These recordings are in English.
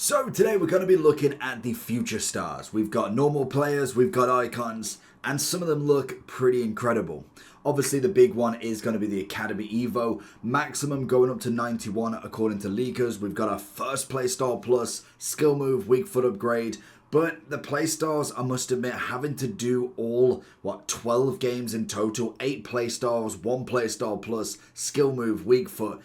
So today we're going to be looking at the future stars. We've got normal players, we've got icons, and some of them look pretty incredible. Obviously the big one is going to be the Academy Evo, maximum going up to 91 according to leakers. We've got our first playstyle plus, skill move, weak foot upgrade. But the playstyles, I must admit, having to do all, 12 games in total, 8 playstyles, 1 playstyle plus, skill move, weak foot.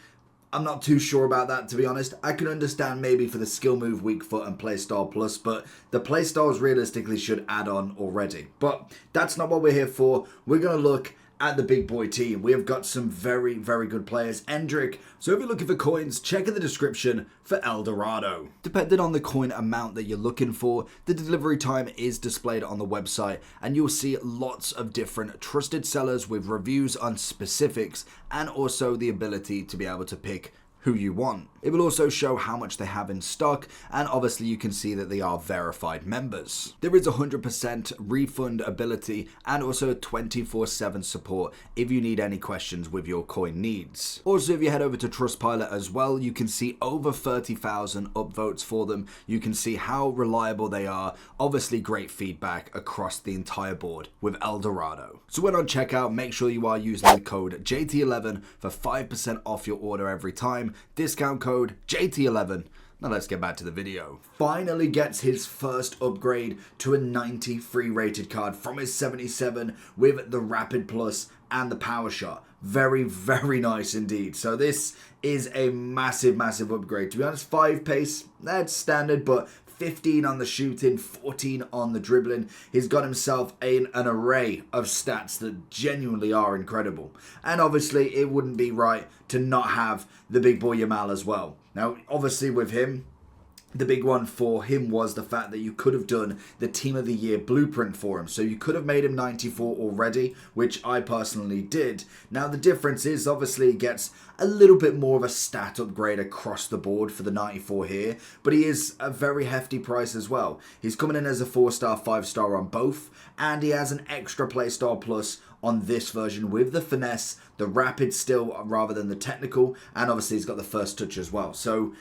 I'm not too sure about that, to be honest. I can understand maybe for the skill move, weak foot and playstyle plus, but the playstyles realistically should add on already. But that's not what we're here for. We're going to look at the big boy team. We have got some very, very good players. Endrick. So if you're looking for coins, check in the description for El Dorado. Depending on the coin amount that you're looking for, the delivery time is displayed on the website, and you'll see lots of different trusted sellers with reviews on specifics and also the ability to be able to pick who you want. It will also show how much they have in stock, and obviously you can see that they are verified members. There is 100% refund ability and also 24/7 support if you need any questions with your coin needs. Also, if you head over to Trustpilot as well, you can see over 30,000 upvotes for them. You can see how reliable they are. Obviously great feedback across the entire board with El Dorado. So when on checkout, make sure you are using the code JT11 for 5% off your order every time. Discount code JT11. Now let's get back to the video. Finally gets his first upgrade to a 90 free rated card from his 77 with the Rapid Plus and the Power Shot. Very, very nice indeed. So this is a massive, massive upgrade. To be honest, 5 pace, that's standard, but 15 on the shooting, 14 on the dribbling. He's got himself an array of stats that genuinely are incredible. And obviously, it wouldn't be right to not have the big boy Yamal as well. Now, obviously with him, the big one for him was the fact that you could have done the Team of the Year blueprint for him. So you could have made him 94 already, which I personally did. Now the difference is obviously he gets a little bit more of a stat upgrade across the board for the 94 here, but he is a very hefty price as well. He's coming in as a 4-star, 5-star on both, and he has an extra playstyle plus on this version with the finesse, the rapid still rather than the technical, and obviously he's got the first touch as well. So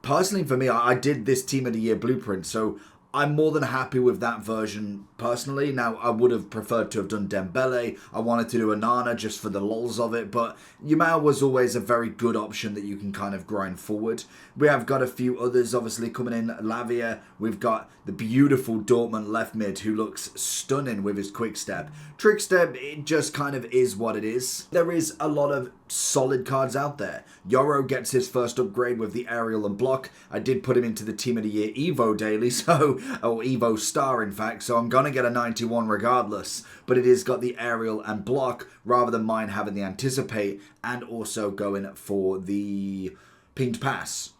personally, for me, I did this Team of the Year blueprint, so I'm more than happy with that version personally. Now, I would have preferred to have done Dembele. I wanted to do Onana just for the lols of it, but Yamal was always a very good option that you can kind of grind forward. We have got a few others obviously coming in. Lavia, we've got the beautiful Dortmund left mid who looks stunning with his quick step. Trick step, it just kind of is what it is. There is a lot of solid cards out there. Yoro gets his first upgrade with the aerial and block. I did put him into the Team of the Year Evo daily, or Evo Star in fact, so I'm gonna get a 91 regardless, but it is got the aerial and block rather than mine having the anticipate and also going for the pinged pass.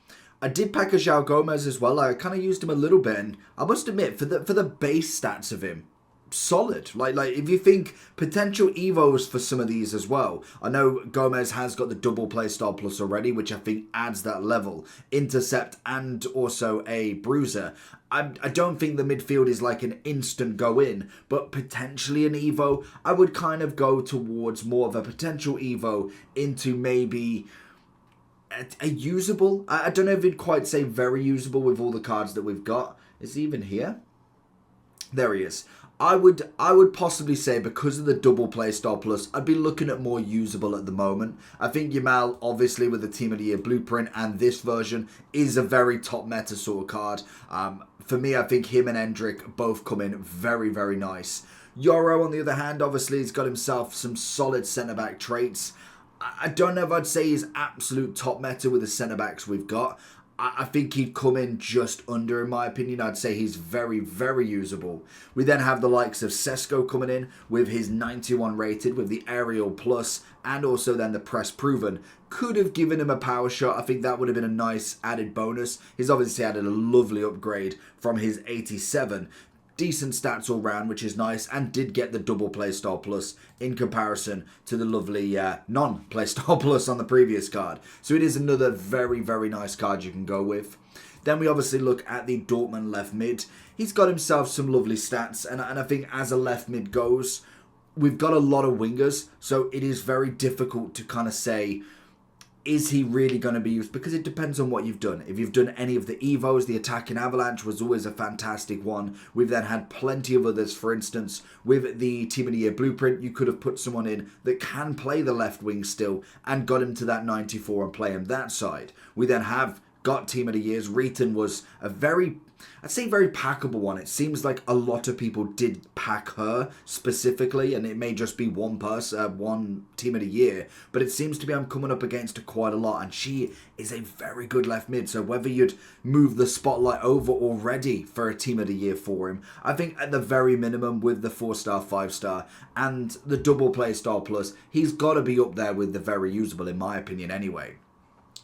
I did pack a João Gomez as well. I kind of used him a little bit, and I must admit for the base stats of him, solid. Like if you think potential evos for some of these as well. I know Gomez has got the double playstyle plus already, which I think adds that level. Intercept and also a bruiser. I don't think the midfield is like an instant go in, but potentially an evo. I would kind of go towards more of a potential evo into maybe a usable. I don't know if you'd quite say very usable with all the cards that we've got. Is he even here? There he is. I would possibly say because of the double playstyle plus, I'd be looking at more usable at the moment. I think Yamal, obviously with the Team of the Year blueprint and this version, is a very top meta sort of card. For me, I think him and Endrick both come in very, very nice. Yoro, on the other hand, obviously has got himself some solid centre-back traits. I don't know if I'd say he's absolute top meta with the centre-backs we've got. I think he'd come in just under, in my opinion. I'd say he's very, very usable. We then have the likes of Sesko coming in with his 91 rated with the aerial plus and also then the press proven. Could have given him a power shot. I think that would have been a nice added bonus. He's obviously added a lovely upgrade from his 87. Decent stats all round, which is nice, and did get the double playstyle plus in comparison to the lovely non-playstyle plus on the previous card. So it is another very, very nice card you can go with. Then we obviously look at the Dortmund left mid. He's got himself some lovely stats, and I think as a left mid goes, we've got a lot of wingers, so it is very difficult to kind of say is he really going to be used? Because it depends on what you've done. If you've done any of the Evos, the Attacking Avalanche was always a fantastic one. We've then had plenty of others. For instance, with the Team of the Year Blueprint, you could have put someone in that can play the left wing still and got him to that 94 and play him that side. We then have got Team of the Years. Reeton was a very packable one. It seems like a lot of people did pack her specifically, and it may just be one person, one Team of the Year, but it seems to be I'm coming up against her quite a lot, and she is a very good left mid. So whether you'd move the spotlight over already for a Team of the Year for him, I think at the very minimum with the 4-star, 5-star, and the double play style plus, he's got to be up there with the very usable in my opinion anyway.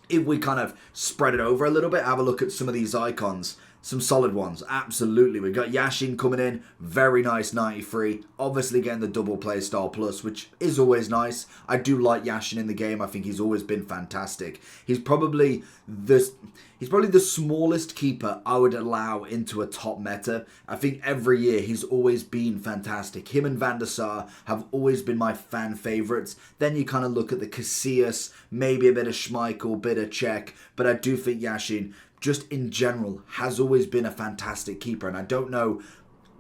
If we kind of spread it over a little bit, have a look at some of these icons. Some solid ones, absolutely. We've got Yashin coming in, very nice 93. Obviously getting the double play style plus, which is always nice. I do like Yashin in the game. I think he's always been fantastic. He's probably the smallest keeper I would allow into a top meta. I think every year he's always been fantastic. Him and Van der Sar have always been my fan favourites. Then you kind of look at the Casillas, maybe a bit of Schmeichel, bit of Czech, but I do think Yashin, just in general, has always been a fantastic keeper. And I don't know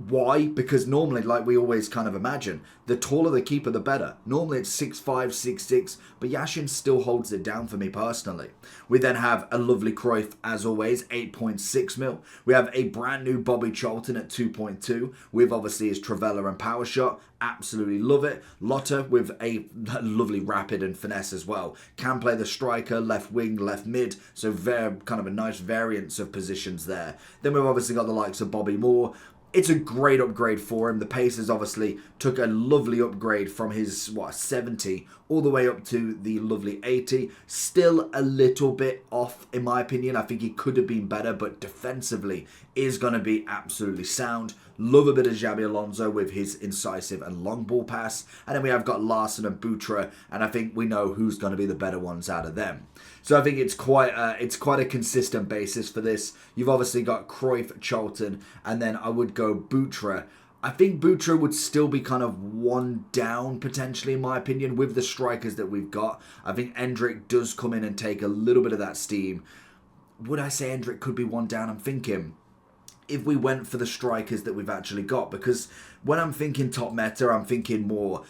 why, because normally, like we always kind of imagine, the taller the keeper, the better. Normally it's 6'5", 6'6", but Yashin still holds it down for me personally. We then have a lovely Cruyff, as always, 8.6 mil. We have a brand new Bobby Charlton at 2.2, with obviously his Travella and power shot. Absolutely love it. Lotta with a lovely rapid and finesse as well. Can play the striker, left wing, left mid, so very kind of a nice variance of positions there. Then we've obviously got the likes of Bobby Moore. It's a great upgrade for him. The Pacers obviously took a lovely upgrade from his 70 all the way up to the lovely 80. Still a little bit off in my opinion. I think he could have been better, but defensively is going to be absolutely sound. Love a bit of Xabi Alonso with his incisive and long ball pass. And then we have got Larson and Butra, and I think we know who's going to be the better ones out of them. So I think it's quite a consistent basis for this. You've obviously got Cruyff, Charlton, and then I would go Butra. I think Butra would still be kind of one down potentially in my opinion with the strikers that we've got. I think Endrick does come in and take a little bit of that steam. Would I say Endrick could be one down? I'm thinking if we went for the strikers that we've actually got, because when I'm thinking top meta, I'm thinking more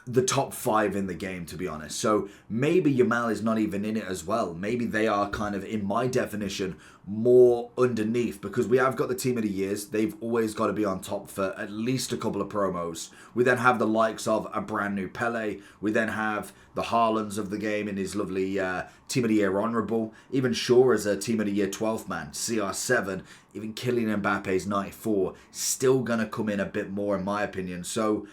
the top 5 in the game, to be honest. So maybe Yamal is not even in it as well. Maybe they are kind of, in my definition, more underneath, because we have got the Team of the Years. They've always got to be on top for at least a couple of promos. We then have the likes of a brand new Pele. We then have the Haalands of the game in his lovely Team of the Year Honourable. Even Shaw as a Team of the Year 12th man, CR7. Even Kylian Mbappe's 94. Still going to come in a bit more in my opinion. So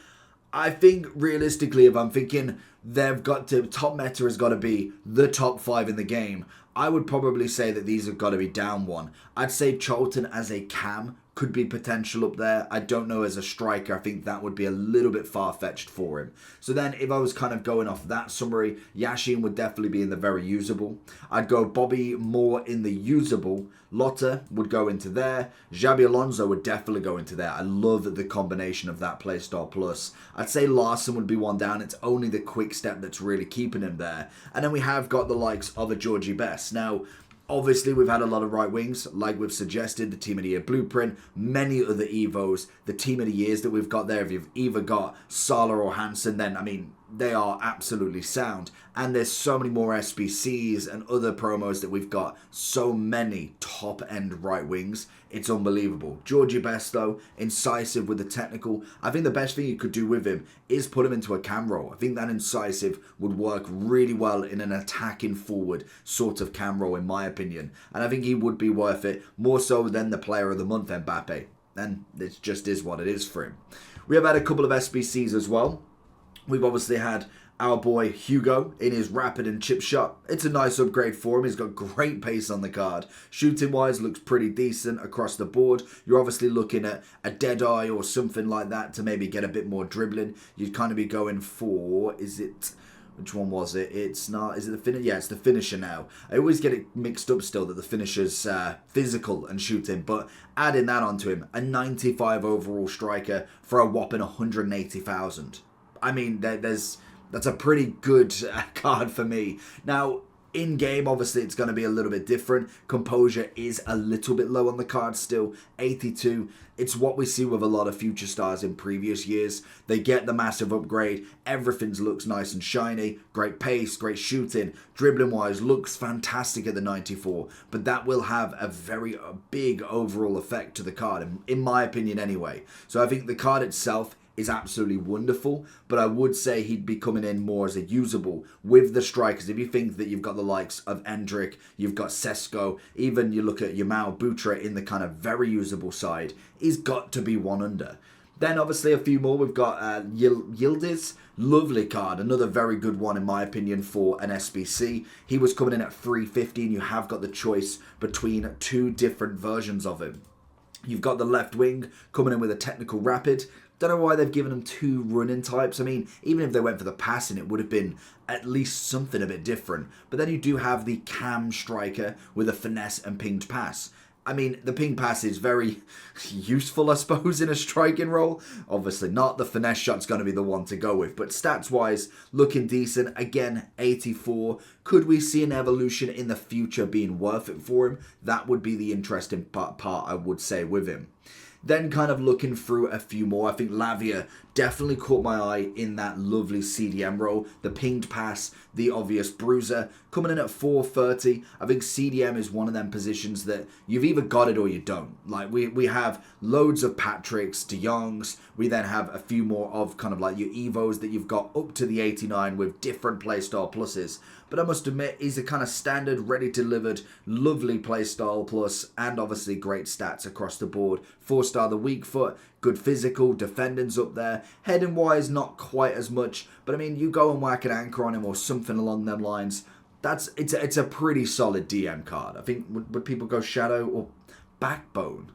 I think realistically, if I'm thinking they've got to, top meta has got to be the top 5 in the game, I would probably say that these have got to be down one. I'd say Charlton as a cam could be potential up there. I don't know as a striker. I think that would be a little bit far-fetched for him. So then if I was kind of going off that summary, Yashin would definitely be in the very usable. I'd go Bobby Moore in the usable. Lotta would go into there. Xabi Alonso would definitely go into there. I love the combination of that playstyle plus. I'd say Larson would be one down. It's only the quick step that's really keeping him there. And then we have got the likes of a Georgie Best. Now, obviously, we've had a lot of right wings, like we've suggested, the Team of the Year Blueprint, many other Evos, the Team of the Years that we've got there. If you've either got Salah or Hansen, then, I mean, they are absolutely sound. And there's so many more SBCs and other promos that we've got. So many top-end right wings. It's unbelievable. Georgie Best, though, incisive with the technical. I think the best thing you could do with him is put him into a cam role. I think that incisive would work really well in an attacking forward sort of cam role, in my opinion. And I think he would be worth it, more so than the Player of the Month, Mbappe. And it just is what it is for him. We have had a couple of SBCs as well. We've obviously had our boy Hugo in his rapid and chip shot. It's a nice upgrade for him. He's got great pace on the card. Shooting wise looks pretty decent across the board. You're obviously looking at a dead eye or something like that to maybe get a bit more dribbling. You'd kind of be going for, which one was it? It's not, is it the finisher? Yeah, it's the finisher now. I always get it mixed up still that the finisher's physical and shooting, but adding that onto him, a 95 overall striker for a whopping 180,000. I mean, that's a pretty good card for me. Now, In game, obviously, it's going to be a little bit different. Composure is a little bit low on the card still. 82. It's what we see with a lot of future stars in previous years. They get the massive upgrade. Everything looks nice and shiny. Great pace, great shooting. Dribbling-wise, looks fantastic at the 94. But that will have a very big overall effect to the card, in my opinion anyway. So I think the card itself is absolutely wonderful, but I would say he'd be coming in more as a usable with the strikers. If you think that you've got the likes of Endrick, you've got Sesko, even you look at Yamal Butra in the kind of very usable side, he's got to be one under. Then obviously a few more. We've got Yildiz, lovely card, another very good one in my opinion for an SBC. He was coming in at 350 and you have got the choice between two different versions of him. You've got the left wing coming in with a technical rapid. Don't know why they've given them two running types. I mean, even if they went for the passing, it would have been at least something a bit different. But then you do have the cam striker with a finesse and pinged pass. I mean, the ping pass is very useful, I suppose, in a striking role. Obviously not. The finesse shot's going to be the one to go with. But stats-wise, looking decent. Again, 84. Could we see an evolution in the future being worth it for him? That would be the interesting part, I would say, with him. Then kind of looking through a few more, I think Lavia definitely caught my eye in that lovely CDM role. The pinged pass, the obvious bruiser, coming in at 430. I think CDM is one of them positions that you've either got it or you don't. Like we have loads of Patricks, De Jongs. We then have a few more of kind of like your Evos that you've got up to the 89 with different playstyle pluses. But I must admit, he's a kind of standard, ready-delivered, lovely playstyle plus, and obviously great stats across the board. 4-star the weak foot, good physical, defending's up there. Heading-wise, not quite as much, but I mean, you go and whack an anchor on him or something along them lines, it's a pretty solid DM card. I think, would people go Shadow or Backbone?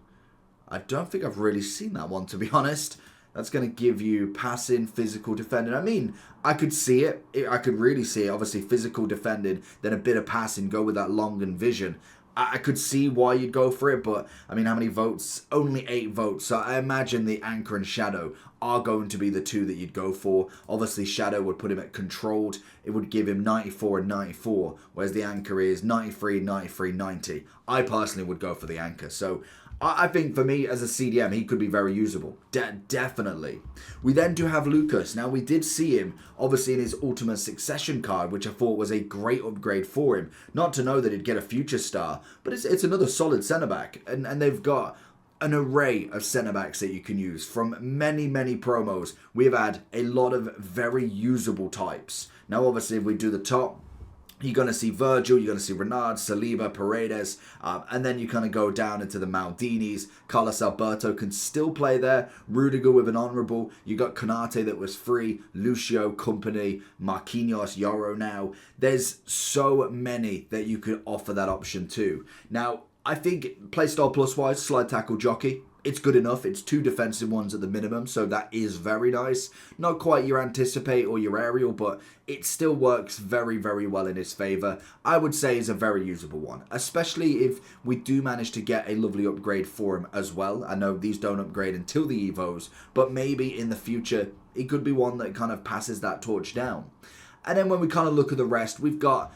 I don't think I've really seen that one, to be honest. That's going to give you passing, physical, defending. I mean, I could see it. I could really see it. Obviously, physical, defending, then a bit of passing, go with that long and vision. I could see why you'd go for it, but, I mean, how many votes? Only 8 votes. So I imagine the Anchor and Shadow are going to be the two that you'd go for. Obviously, Shadow would put him at controlled. It would give him 94 and 94, whereas the Anchor is 93, 93, 90. I personally would go for the Anchor. So I think for me as a CDM, he could be very usable. Definitely. We then do have Lucas. Now, we did see him, obviously, in his Ultimate Succession card, which I thought was a great upgrade for him. Not to know that he'd get a future star, but it's another solid centre-back. And they've got an array of centre-backs that you can use. From many, many promos, we have had a lot of very usable types. Now, obviously, if we do the top, you're going to see Virgil, you're going to see Renard, Saliba, Paredes, and then you kind of go down into the Maldinis. Carlos Alberto can still play there. Rudiger with an honourable. You got Konate that was free. Lucio, Company, Marquinhos, Yoro now. There's so many that you could offer that option to. Now, I think playstyle plus-wise, slide tackle jockey. It's good enough. It's 2 defensive ones at the minimum, so that is very nice. Not quite your anticipate or your aerial, but it still works very, very well in his favour. I would say is a very usable one, especially if we do manage to get a lovely upgrade for him as well. I know these don't upgrade until the Evos, but maybe in the future, it could be one that kind of passes that torch down. And then when we kind of look at the rest, we've got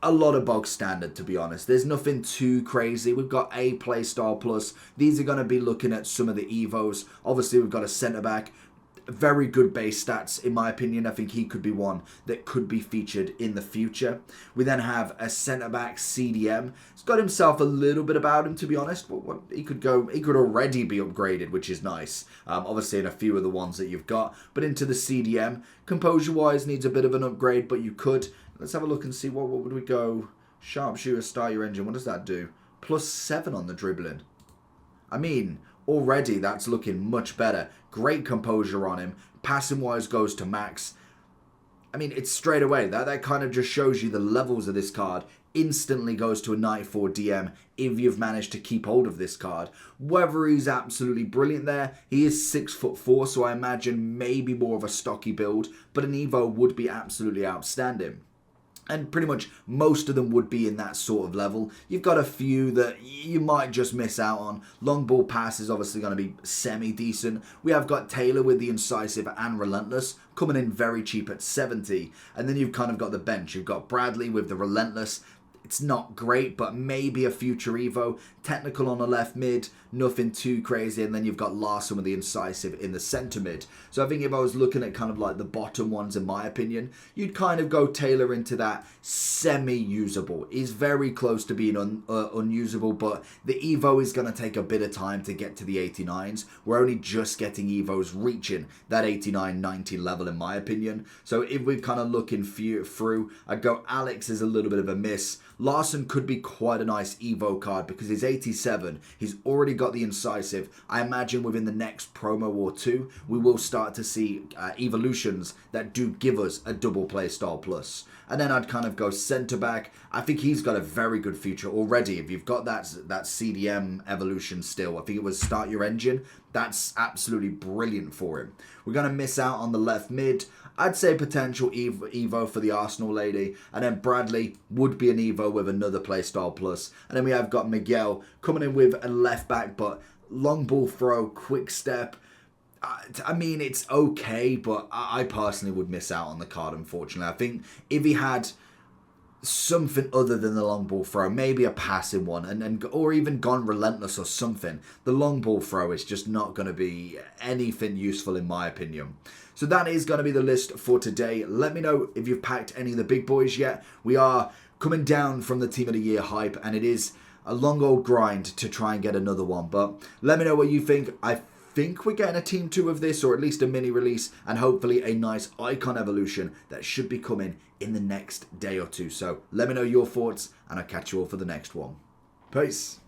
a lot of bog standard, to be honest. There's nothing too crazy. We've got a playstyle plus. These are going to be looking at some of the Evos. Obviously, we've got a centre-back. Very good base stats, in my opinion. I think he could be one that could be featured in the future. We then have a centre-back CDM. He's got himself a little bit about him, to be honest. But he could already be upgraded, which is nice. Obviously, in a few of the ones that you've got. But into the CDM, composure-wise, needs a bit of an upgrade, but you could. Let's have a look and see what would we go. Sharpshooter, start your engine. What does that do? +7 on the dribbling. I mean, already that's looking much better. Great composure on him. Passing wise goes to max. I mean, it's straight away. That kind of just shows you the levels of this card. Instantly goes to a 94 DM if you've managed to keep hold of this card. Whether he's absolutely brilliant there, he is 6'4", so I imagine maybe more of a stocky build, but an Evo would be absolutely outstanding. And pretty much most of them would be in that sort of level. You've got a few that you might just miss out on. Long ball pass is obviously going to be semi-decent. We have got Taylor with the incisive and relentless, coming in very cheap at 70. And then you've kind of got the bench. You've got Bradley with the relentless. It's not great, but maybe a future Evo. Technical on the left mid, nothing too crazy. And then you've got Larson with the incisive in the centre mid. So I think if I was looking at kind of like the bottom ones, in my opinion, you'd kind of go Taylor into that semi-usable. He's very close to being unusable, but the Evo is going to take a bit of time to get to the 89s. We're only just getting Evos reaching that 89, 90 level, in my opinion. So if we're kind of looking through, I'd go Alex is a little bit of a miss. Larson could be quite a nice Evo card because he's 87. He's already got the incisive. I imagine within the next promo or two, we will start to see evolutions that do give us a double play style plus. And then I'd kind of go centre back. I think he's got a very good future already. If you've got that CDM evolution still, I think it was start your engine. That's absolutely brilliant for him. We're going to miss out on the left mid. I'd say potential Evo for the Arsenal lady. And then Bradley would be an Evo with another playstyle plus. And then we have got Miguel coming in with a left back, but long ball throw, quick step. I mean, it's okay, but I personally would miss out on the card, unfortunately. I think if he had something other than the long ball throw, maybe a passing one, or even gone relentless or something, the long ball throw is just not going to be anything useful in my opinion. So that is going to be the list for today. Let me know if you've packed any of the big boys yet. We are coming down from the Team of the Year hype, and it is a long old grind to try and get another one. But let me know what you think. I think we're getting a Team 2 of this, or at least a mini release, and hopefully a nice icon evolution that should be coming in the next day or two. So let me know your thoughts, and I'll catch you all for the next one. Peace.